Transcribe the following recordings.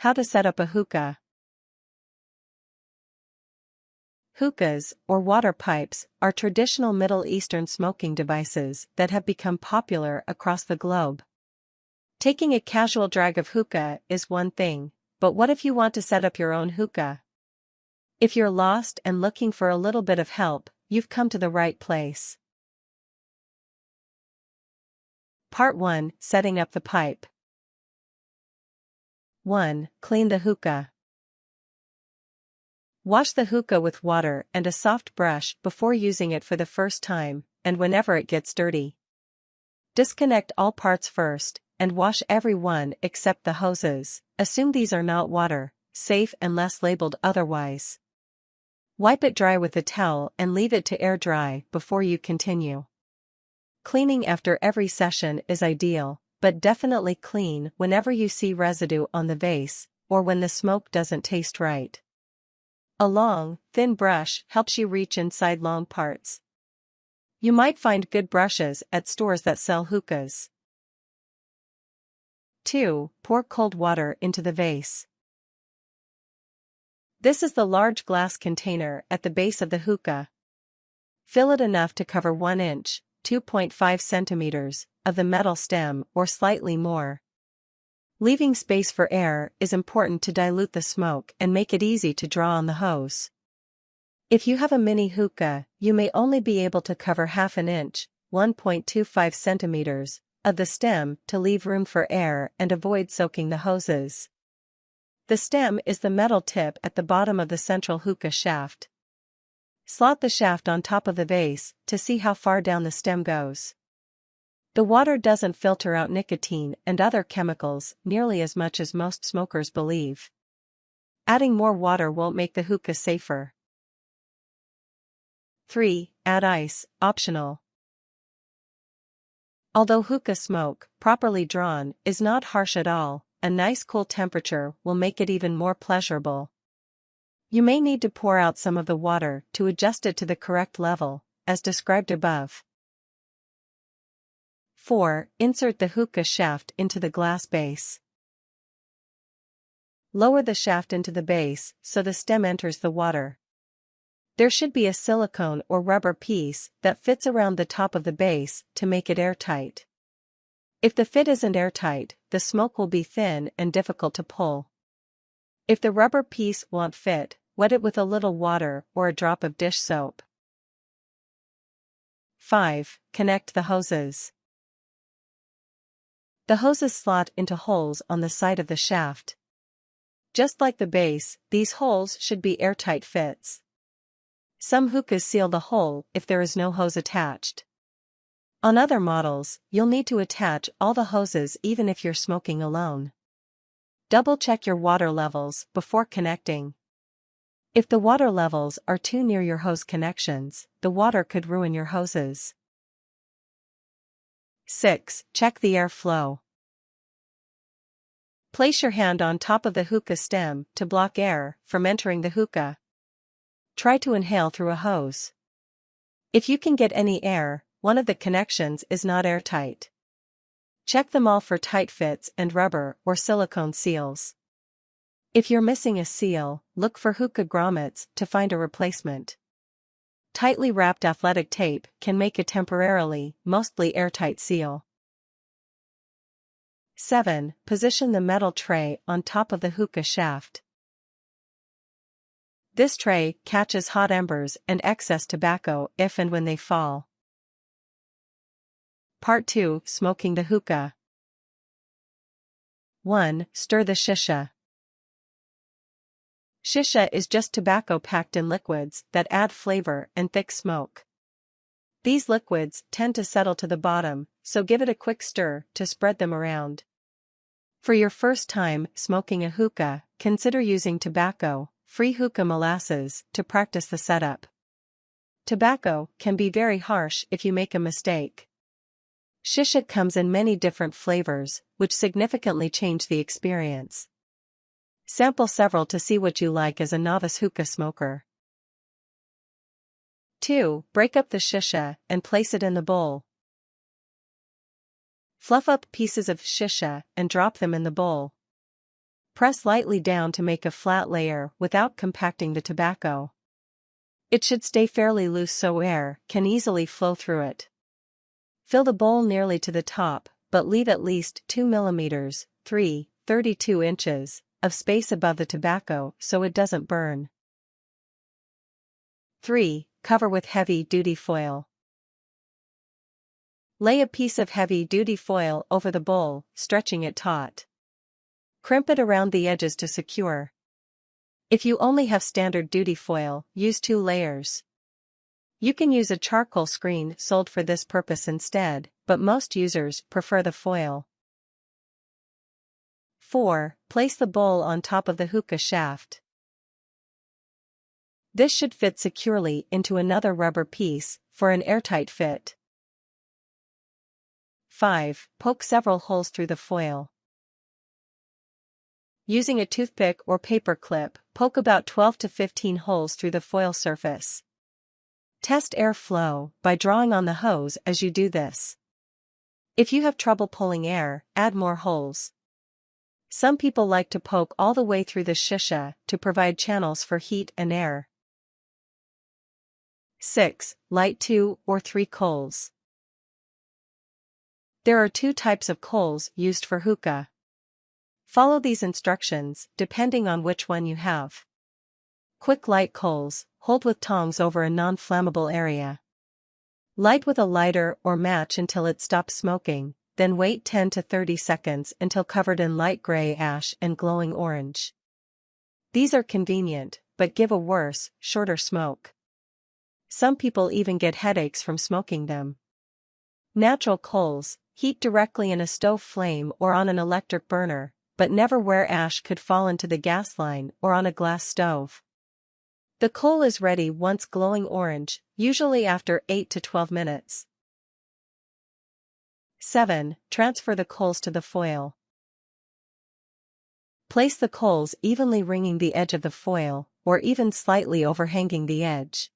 How to set up a hookah. Hookahs, or water pipes, are traditional Middle Eastern smoking devices that have become popular across the globe. Taking a casual drag of hookah is one thing, but what if you want to set up your own hookah? If you're lost and looking for a little bit of help, you've come to the right place. Part 1: Setting up the pipe. 1. Clean the hookah. Wash the hookah with water and a soft brush before using it for the first time, and whenever it gets dirty. Disconnect all parts first, and wash every one except the hoses. Assume these are not water, safe unless labeled otherwise. Wipe it dry with a towel and leave it to air dry before you continue. Cleaning after every session is ideal, but definitely clean whenever you see residue on the vase, or when the smoke doesn't taste right. A long, thin brush helps you reach inside long parts. You might find good brushes at stores that sell hookahs. 2. Pour cold water into the vase. This is the large glass container at the base of the hookah. Fill it enough to cover 1 inch, 2.5 centimeters, of the metal stem or slightly more. Leaving space for air is important to dilute the smoke and make it easy to draw on the hose. If you have a mini hookah, you may only be able to cover half an inch, 1.25 centimeters, of the stem to leave room for air and avoid soaking the hoses. The stem is the metal tip at the bottom of the central hookah shaft. Slot the shaft on top of the vase to see how far down the stem goes. The water doesn't filter out nicotine and other chemicals nearly as much as most smokers believe. Adding more water won't make the hookah safer. 3. Add ice, optional. Although hookah smoke, properly drawn, is not harsh at all, a nice cool temperature will make it even more pleasurable. You may need to pour out some of the water to adjust it to the correct level, as described above. 4. Insert the hookah shaft into the glass base. Lower the shaft into the base so the stem enters the water. There should be a silicone or rubber piece that fits around the top of the base to make it airtight. If the fit isn't airtight, the smoke will be thin and difficult to pull. If the rubber piece won't fit, wet it with a little water or a drop of dish soap. 5. Connect the hoses. The hoses slot into holes on the side of the shaft. Just like the base, these holes should be airtight fits. Some hookahs seal the hole if there is no hose attached. On other models, you'll need to attach all the hoses even if you're smoking alone. Double-check your water levels before connecting. If the water levels are too near your hose connections, the water could ruin your hoses. 6. Check the airflow. Place your hand on top of the hookah stem to block air from entering the hookah. Try to inhale through a hose. If you can get any air, one of the connections is not airtight. Check them all for tight fits and rubber or silicone seals. If you're missing a seal, look for hookah grommets to find a replacement. Tightly wrapped athletic tape can make a temporarily, mostly airtight seal. 7. Position the metal tray on top of the hookah shaft. This tray catches hot embers and excess tobacco if and when they fall. Part 2: Smoking the hookah. 1. Stir the shisha. Shisha is just tobacco packed in liquids that add flavor and thick smoke. These liquids tend to settle to the bottom, so give it a quick stir to spread them around. For your first time smoking a hookah, consider using tobacco-free hookah molasses to practice the setup. Tobacco can be very harsh if you make a mistake. Shisha comes in many different flavors, which significantly change the experience. Sample several to see what you like as a novice hookah smoker. 2. Break up the shisha and place it in the bowl. Fluff up pieces of shisha and drop them in the bowl. Press lightly down to make a flat layer without compacting the tobacco. It should stay fairly loose so air can easily flow through it. Fill the bowl nearly to the top, but leave at least 2 mm, 32 inches, of space above the tobacco so it doesn't burn. 3. Cover with heavy-duty foil. Lay a piece of heavy-duty foil over the bowl, stretching it taut. Crimp it around the edges to secure. If you only have standard duty foil, use 2 layers. You can use a charcoal screen sold for this purpose instead, but most users prefer the foil. 4. Place the bowl on top of the hookah shaft. This should fit securely into another rubber piece for an airtight fit. 5. Poke several holes through the foil. Using a toothpick or paper clip, poke about 12 to 15 holes through the foil surface. Test air flow by drawing on the hose as you do this. If you have trouble pulling air, add more holes. Some people like to poke all the way through the shisha to provide channels for heat and air. 6. Light 2 or 3 coals. There are 2 types of coals used for hookah. Follow these instructions depending on which one you have. Quick light coals, hold with tongs over a non-flammable area. Light with a lighter or match until it stops smoking, then wait 10 to 30 seconds until covered in light gray ash and glowing orange. These are convenient, but give a worse, shorter smoke. Some people even get headaches from smoking them. Natural coals, heat directly in a stove flame or on an electric burner, but never where ash could fall into the gas line or on a glass stove. The coal is ready once glowing orange, usually after 8 to 12 minutes. 7. Transfer the coals to the foil. Place the coals evenly ringing the edge of the foil, or even slightly overhanging the edge.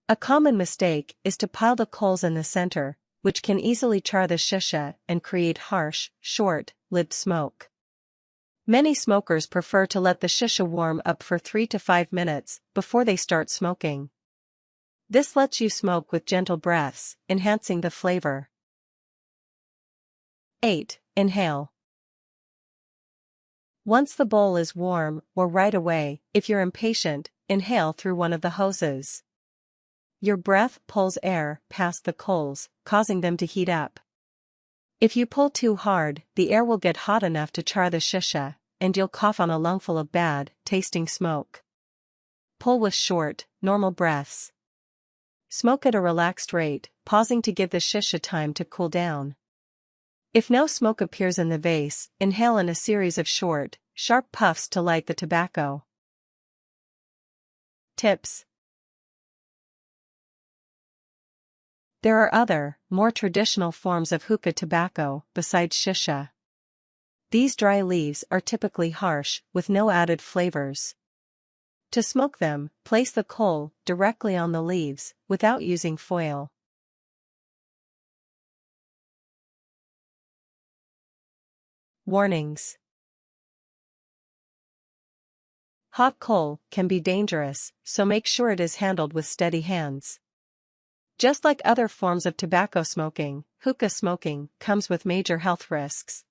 A common mistake is to pile the coals in the center, which can easily char the shisha and create harsh, short-lived smoke. Many smokers prefer to let the shisha warm up for 3 to 5 minutes before they start smoking. This lets you smoke with gentle breaths, enhancing the flavor. 8. Inhale. Once the bowl is warm, or right away, if you're impatient, inhale through one of the hoses. Your breath pulls air past the coals, causing them to heat up. If you pull too hard, the air will get hot enough to char the shisha, and you'll cough on a lungful of bad-tasting smoke. Pull with short, normal breaths. Smoke at a relaxed rate, pausing to give the shisha time to cool down. If no smoke appears in the vase, inhale in a series of short, sharp puffs to light the tobacco. Tips. There are other, more traditional forms of hookah tobacco besides shisha. These dry leaves are typically harsh, with no added flavors. To smoke them, place the coal directly on the leaves, without using foil. Warnings. Hot coal can be dangerous, so make sure it is handled with steady hands. Just like other forms of tobacco smoking, hookah smoking comes with major health risks.